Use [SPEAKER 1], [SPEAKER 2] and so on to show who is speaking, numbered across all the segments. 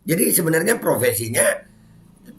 [SPEAKER 1] Jadi sebenarnya profesinya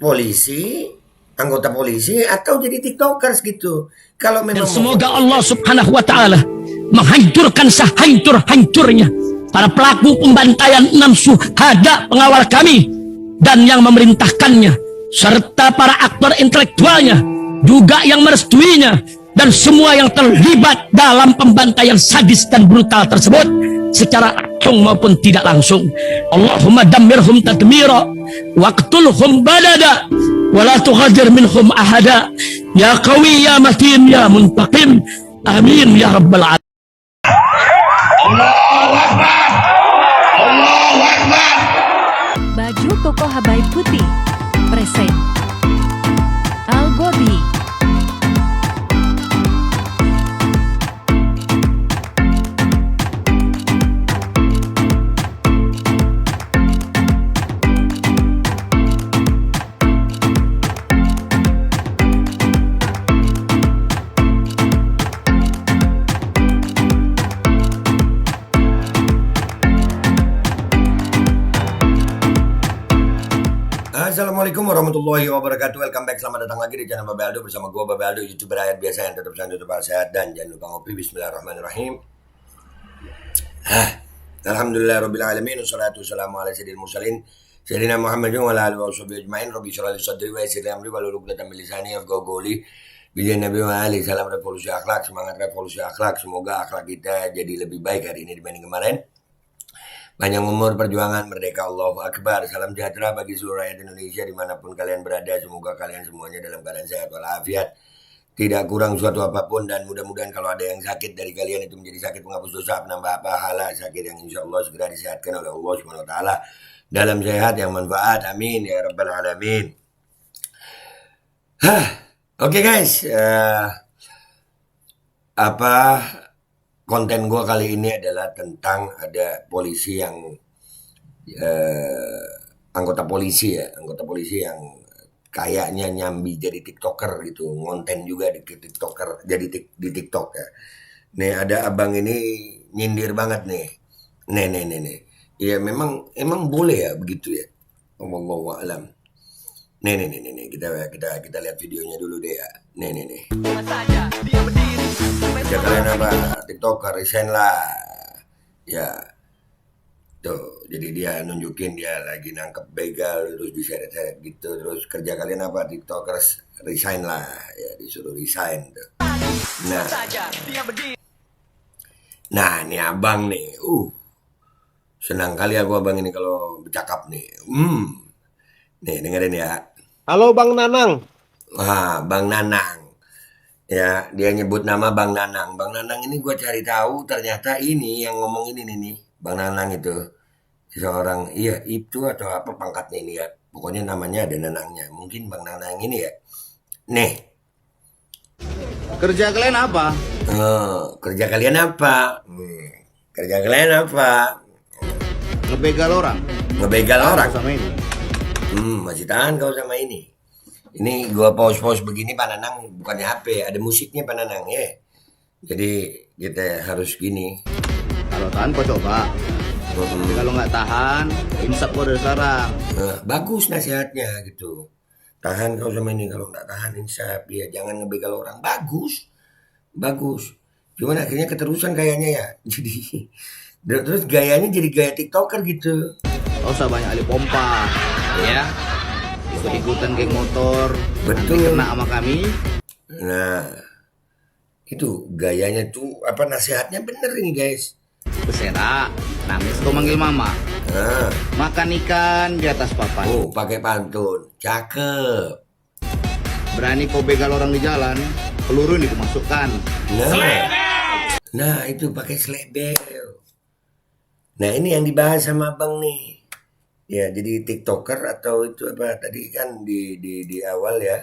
[SPEAKER 1] polisi, anggota polisi, atau jadi tiktokers gitu. Kalau memang
[SPEAKER 2] dan semoga Allah Subhanahu wa Ta'ala menghancurkan sehancur-hancurnya para pelaku pembantaian 6 syuhada pengawal kami dan yang memerintahkannya, serta para aktor intelektualnya juga yang merestuinya, dan semua yang terlibat dalam pembantaian sadis dan brutal tersebut secara langsung maupun tidak langsung. Allahumma dammirhum tadmira waqtulhum badada wala tughadir minhum ahada ya qawi ya matin ya muntaqim amin ya rabbal alamin.
[SPEAKER 3] Allahu Akbar. Allahu Akbar.
[SPEAKER 4] Baju koko Habaib putih present Al Body.
[SPEAKER 1] Assalamualaikum warahmatullahi wabarakatuh. Welcome back, selamat datang lagi di channel Babe Aldo bersama gue Babe Aldo, YouTuber rakyat biasa yang tetap sehat dan jangan lupa ngopi. Bismillahirrahmanirrahim. Alhamdulillah rabbil alamin, wassalatu wassalamu ala sayyidil mursalin sayyidina Muhammadin wa ala alihi washabihi ajmain. Rabbi shrah li sadri wa yassir li amri wahlul 'uqdatam min lisani yafqahu qawli. Bijan Nabi wa ali, salam revolusi akhlak, semangat revolusi akhlak. Semoga akhlak kita jadi lebih baik hari ini dibanding kemarin. Panjang umur, perjuangan, merdeka, Allahu Akbar. Salam sejahtera bagi seluruh rakyat Indonesia dimanapun kalian berada. Semoga kalian semuanya dalam keadaan sehat walafiat, tidak kurang suatu apapun, dan mudah-mudahan kalau ada yang sakit dari kalian itu menjadi sakit penghapus dosa, penambah pahala, sakit yang insya Allah segera disehatkan oleh Allah Subhanahu Wa Taala dalam sehat yang manfaat. Amin ya rabbal alamin. Oke guys, konten gue kali ini adalah tentang ada polisi yang anggota polisi yang kayaknya nyambi jadi tiktoker gitu, ngonten juga di tiktoker, jadi di tiktok ya. Nih ada abang ini nyindir banget nih. Nih. Ya memang boleh ya begitu ya. Wallahu a'lam. Nih. Kita lihat videonya dulu deh ya. Nih. Ya kalian apa? TikToker resign lah. Ya. Tuh, jadi dia nunjukin dia lagi nangkep begal terus diseret-seret gitu. Terus kerja kalian apa? TikTokers resign lah. Ya disuruh resign tuh. Nah, ini abang nih. Senang kali aku abang ini kalau bercakap nih. Nih dengerin ya.
[SPEAKER 5] Halo Bang Nanang.
[SPEAKER 1] Wah, Bang Nanang. Ya, dia nyebut nama Bang Nanang. Bang Nanang ini gue cari tahu ternyata ini yang ngomong ini nih. Bang Nanang itu seorang, iya itu atau apa pangkatnya ini ya. Pokoknya namanya ada Nanangnya. Mungkin Bang Nanang ini ya. Nih.
[SPEAKER 6] Kerja kalian apa?
[SPEAKER 1] Kerja kalian apa? Kerja kalian apa?
[SPEAKER 6] Ngebegal orang.
[SPEAKER 1] Ngebegal orang.
[SPEAKER 6] Sama ini.
[SPEAKER 1] Masih tahan kau sama ini. Ini gua pause begini Pak Nanang, bukannya HP, ada musiknya Pak Nanang ya. Jadi kita harus gini.
[SPEAKER 6] Kalau tahan kau coba. Tapi kalau nggak tahan, insap kau dari sekarang.
[SPEAKER 1] Bagus nasihatnya gitu. Tahan kau sama ini, kalau nggak tahan insap. Ya jangan ngebegal orang. Bagus. Cuman akhirnya keterusan kayaknya ya. Jadi terus gayanya jadi gaya TikToker gitu.
[SPEAKER 6] Kau usah banyak alih pompa, ya. Ikut-ikutan geng motor,
[SPEAKER 1] betul,
[SPEAKER 6] nanti kena sama kami.
[SPEAKER 1] Nah, itu gayanya tuh apa, nasihatnya bener ini guys.
[SPEAKER 6] Beserak, nangis kau manggil mama. Makan ikan di atas papan.
[SPEAKER 1] Pakai pantun, cakep.
[SPEAKER 6] Berani kau begal orang di jalan, peluru ini dimasukkan.
[SPEAKER 1] Nah itu pakai selebel. Nah ini yang dibahas sama abang nih. Ya jadi TikToker atau itu apa tadi kan di awal ya.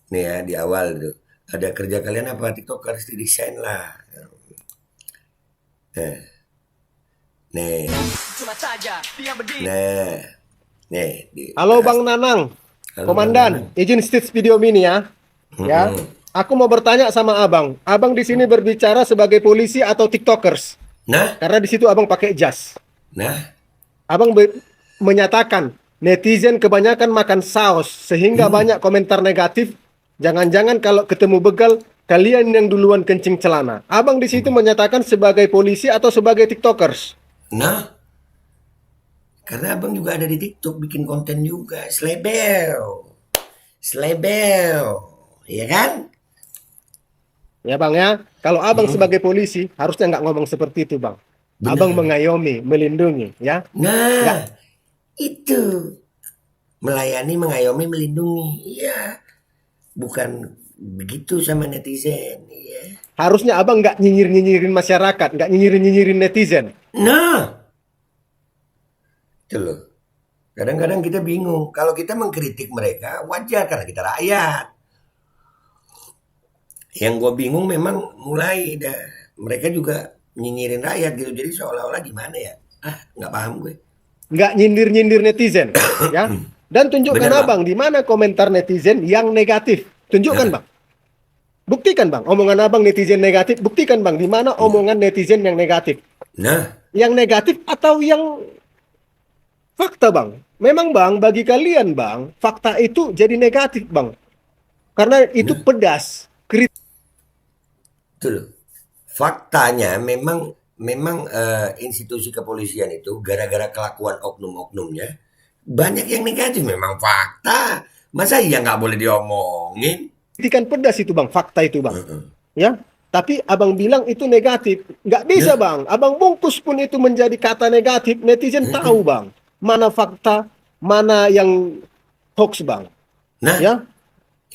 [SPEAKER 1] Nih ya di awal tuh. Ada kerja kalian apa? TikToker resign lah. Nih.
[SPEAKER 5] Halo Bang Nanang. Komandan, izin stage video mini ya. Ya. Aku mau bertanya sama Abang. Abang di sini berbicara sebagai polisi atau TikTokers?
[SPEAKER 1] Nah,
[SPEAKER 5] Karena di situ Abang pakai jas.
[SPEAKER 1] nah,
[SPEAKER 5] Abang menyatakan netizen kebanyakan makan saus sehingga banyak komentar negatif. Jangan-jangan kalau ketemu begal kalian yang duluan kencing celana. Abang di situ menyatakan sebagai polisi atau sebagai tiktokers?
[SPEAKER 1] Nah, karena abang juga ada di TikTok bikin konten juga, slebel, ya kan?
[SPEAKER 5] Ya bang ya, kalau abang sebagai polisi harusnya nggak ngomong seperti itu bang.
[SPEAKER 1] Benar.
[SPEAKER 5] Abang mengayomi, melindungi, ya.
[SPEAKER 1] Nah, itu melayani, mengayomi, melindungi, iya. Bukan begitu sama netizen, iya.
[SPEAKER 5] Harusnya abang nggak nyinyir-nyinyirin masyarakat, nggak nyinyirin-nyinyirin netizen.
[SPEAKER 1] Nah, itu loh. Kadang-kadang kita bingung. Kalau kita mengkritik mereka, wajar karena kita rakyat. Yang gue bingung memang mulai mereka juga nyinyirin rakyat gitu. Jadi seolah-olah gimana ya? Nggak paham gue.
[SPEAKER 5] Nggak nyindir-nyindir netizen, ya. Dan tunjukkan
[SPEAKER 1] Benar,
[SPEAKER 5] abang di mana komentar netizen yang negatif. Tunjukkan bang. Buktikan bang, omongan abang netizen negatif. Buktikan bang, di mana omongan netizen yang negatif.
[SPEAKER 1] Nah,
[SPEAKER 5] Yang negatif atau yang fakta bang. Memang bang, bagi kalian bang, fakta itu jadi negatif bang. Karena itu pedas.
[SPEAKER 1] itu loh. Faktanya memang institusi kepolisian itu gara-gara kelakuan oknum-oknumnya banyak yang negatif, memang fakta. Masa iya nggak boleh diomongin?
[SPEAKER 5] Kritikan pedas itu bang, fakta itu bang. Ya, tapi abang bilang itu negatif. Nggak bisa bang. Abang bungkus pun itu menjadi kata negatif. Netizen tahu bang. Mana fakta, mana yang hoax bang.
[SPEAKER 1] Nah,
[SPEAKER 5] Ya,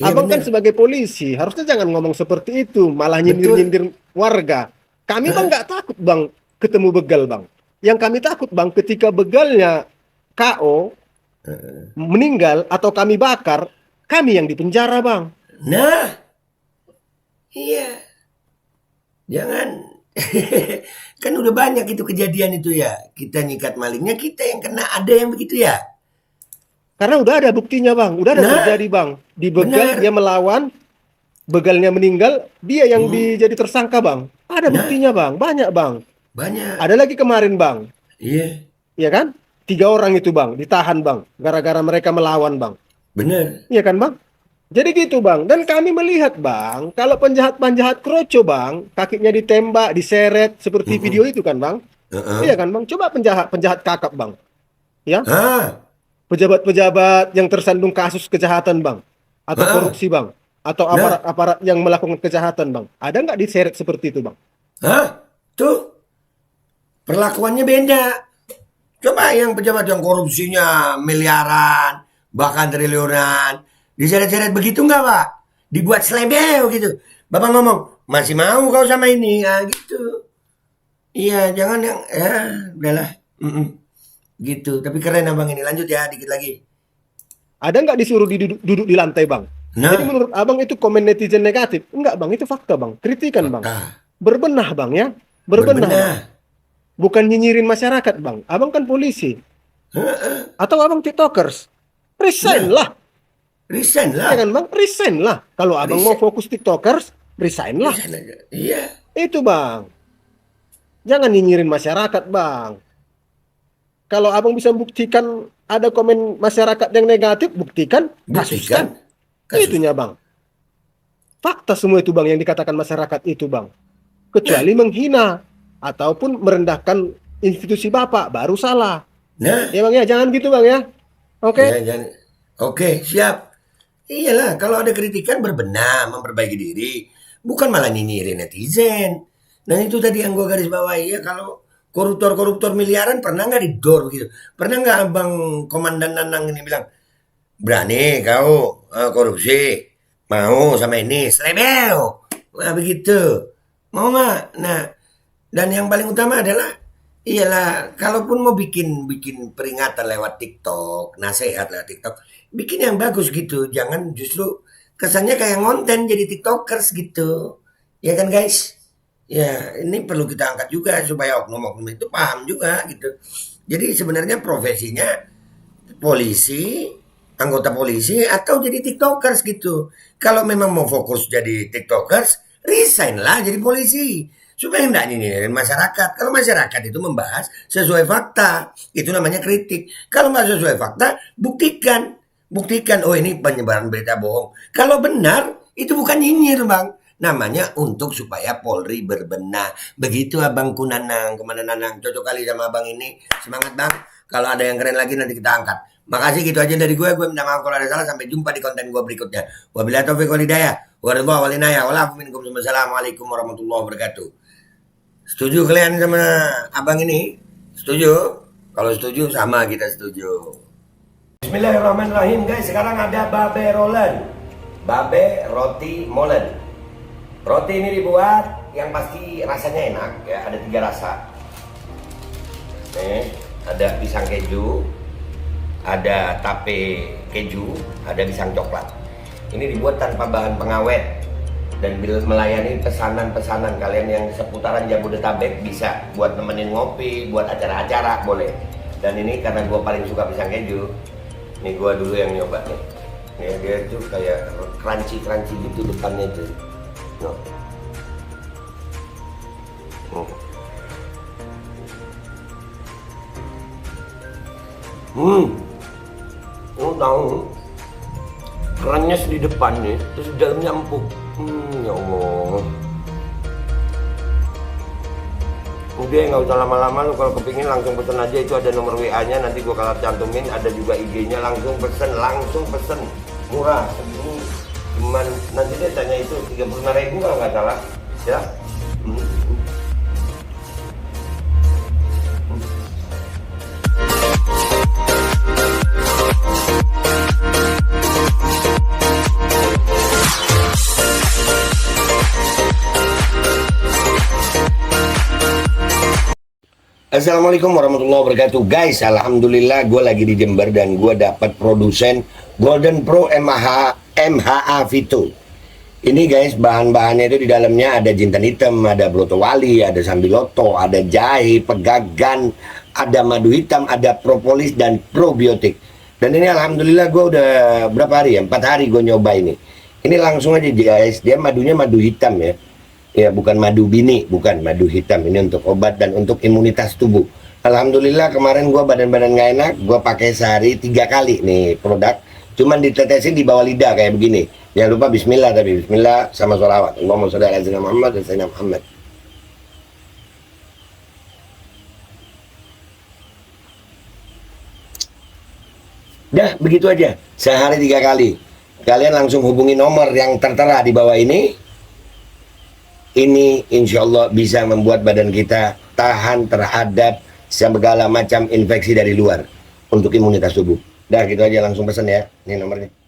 [SPEAKER 1] iya
[SPEAKER 5] abang kan
[SPEAKER 1] benar.
[SPEAKER 5] sebagai polisi harusnya jangan ngomong seperti itu. Malah nyindir-nyindir warga. Kami bang nggak takut bang ketemu begal bang. Yang kami takut bang ketika begalnya KO, meninggal atau kami bakar, kami yang dipenjara bang.
[SPEAKER 1] Nah, iya. Jangan. Kan udah banyak itu kejadian itu ya. Kita nyikat malingnya, kita yang kena. Ada yang begitu ya?
[SPEAKER 5] Karena udah ada buktinya bang, udah ada
[SPEAKER 1] Nah,
[SPEAKER 5] terjadi bang. Di begal
[SPEAKER 1] benar.
[SPEAKER 5] dia melawan, begalnya meninggal, dia yang jadi tersangka bang. Ada buktinya bang, banyak bang.
[SPEAKER 1] Banyak.
[SPEAKER 5] Ada lagi kemarin bang,
[SPEAKER 1] Iya,
[SPEAKER 5] ya kan? 3 orang itu bang, ditahan bang, gara-gara mereka melawan bang.
[SPEAKER 1] bener.
[SPEAKER 5] Iya kan bang? Jadi gitu bang, dan kami melihat bang, kalau penjahat-penjahat kroco bang, kakinya ditembak, diseret, seperti video itu kan bang. Iya kan bang? Coba penjahat kakap bang. Ya, pejabat-pejabat yang tersandung kasus kejahatan bang, atau korupsi bang, atau aparat-aparat yang melakukan kejahatan bang, ada nggak diseret seperti itu bang?
[SPEAKER 1] Tuh. Perlakuannya beda. Coba yang pejabat yang korupsinya miliaran, bahkan triliunan, diseret-seret begitu nggak Pak? Dibuat selebel gitu. Bapak ngomong, masih mau kau sama ini? Gitu. Iya, jangan yang, udahlah. Gitu, tapi keren abang ini. Lanjut ya, dikit lagi.
[SPEAKER 5] Ada nggak disuruh duduk di lantai bang?
[SPEAKER 1] Nah.
[SPEAKER 5] Jadi menurut abang itu komen netizen negatif? Enggak bang, itu fakta bang, kritikan bang. Berbenah bang ya, berbenah. Bang. Bukan nyinyirin masyarakat bang. Abang kan polisi. Atau abang tiktokers? Resign lah.
[SPEAKER 1] Resign lah.
[SPEAKER 5] Jangan bang, resign lah. Kalau abang mau fokus tiktokers, resign lah.
[SPEAKER 1] Iya.
[SPEAKER 5] Itu bang. Jangan nyinyirin masyarakat bang. Kalau abang bisa buktikan ada komen masyarakat yang negatif, buktikan, kasuskan. Itunya bang. Fakta semua itu bang yang dikatakan masyarakat itu bang. Kecuali menghina ataupun merendahkan institusi bapak, baru salah.
[SPEAKER 1] Nah.
[SPEAKER 5] Ya bang ya, jangan gitu bang ya. Oke.
[SPEAKER 1] Oke, siap. Iyalah, kalau ada kritikan berbenah, memperbaiki diri. Bukan malah nyinyirin netizen. Nah itu tadi yang gue garis bawahi ya, kalau koruptor-koruptor miliaran pernah nggak didor gitu? Pernah nggak abang Komandan Nanang ini bilang, berani kau korupsi, mau sama ini, selebel, nah begitu, mau nggak? Nah, dan yang paling utama adalah, iyalah, kalaupun mau bikin peringatan lewat TikTok, nasihat lewat TikTok, bikin yang bagus gitu, jangan justru kesannya kayak ngonten jadi TikTokers gitu, ya kan guys? Ya, ini perlu kita angkat juga supaya oknum-oknum itu paham juga gitu. Jadi sebenarnya profesinya polisi, anggota polisi atau jadi TikTokers gitu. Kalau memang mau fokus jadi TikTokers, resign lah jadi polisi. supaya tidak nyinyirin masyarakat. Kalau masyarakat itu membahas sesuai fakta, itu namanya kritik. Kalau nggak sesuai fakta, buktikan. Buktikan, oh ini penyebaran berita bohong. Kalau benar, itu bukan nyinyir, Bang. Namanya untuk supaya Polri berbenah. Begitu Abang Kunanang, kemana Nanang. Cocok kali sama Abang ini. Semangat, Bang. Kalau ada yang keren lagi nanti kita angkat. Makasih, gitu aja dari gue. Gue minta maaf kalau ada salah. Sampai jumpa di konten gue berikutnya. Wabillahi taufiq wal hidayah. Wassalamualaikum warahmatullahi wabarakatuh. Setuju kalian sama Abang ini? Setuju? Kalau setuju sama kita setuju. Bismillahirrahmanirrahim, guys. Sekarang ada babe rolen, babe roti molen. Roti ini dibuat yang pasti rasanya enak ya. Ada 3 rasa. Nih, ada pisang keju, ada tape keju, ada pisang coklat. Ini dibuat tanpa bahan pengawet dan melayani pesanan-pesanan kalian yang seputaran Jabodetabek. Bisa buat nemenin ngopi, buat acara-acara boleh. Dan ini karena gue paling suka pisang keju. Nih gua dulu yang nyoba nih. Nih dia tuh kayak crunchy gitu depannya tuh. No. Lu tahu kerannya di depan nih, terus di dalamnya empuk. Ya Allah. Udah nggak usah lama-lama, lu kalau kepingin langsung pesen aja, itu ada nomor WA-nya, nanti gua kalau cantumin, ada juga IG-nya, langsung pesen, murah segini, cuman nanti dia tanya itu 35.000 kalau nggak salah, ya. Assalamualaikum warahmatullahi wabarakatuh, guys. Alhamdulillah gue lagi di Jember dan gue dapat produsen Golden Pro MHA Vito. Ini guys, bahan-bahannya itu di dalamnya ada jintan hitam, ada broto wali, ada sambiloto, ada jahe, pegagan, ada madu hitam, ada propolis dan probiotik. Dan ini alhamdulillah gue udah berapa hari ya? 4 hari gue nyoba ini. Ini langsung aja guys, dia madunya madu hitam ya. Ya, bukan madu bini, bukan madu hitam. Ini untuk obat dan untuk imunitas tubuh. Alhamdulillah kemarin gua badan-badan nggak enak, gua pakai sehari 3 kali nih produk. Cuman ditetesin di bawah lidah kayak begini. Jangan lupa bismillah, tapi bismillah sama sholawat. Allahumma sholli ala sayyidina Muhammad dan sayyidina Muhammad. Dah, begitu aja. Sehari 3 kali. Kalian langsung hubungi nomor yang tertera di bawah ini. Ini insya Allah bisa membuat badan kita tahan terhadap segala macam infeksi dari luar untuk imunitas tubuh. Dah gitu aja, langsung pesan ya. Ini nomornya.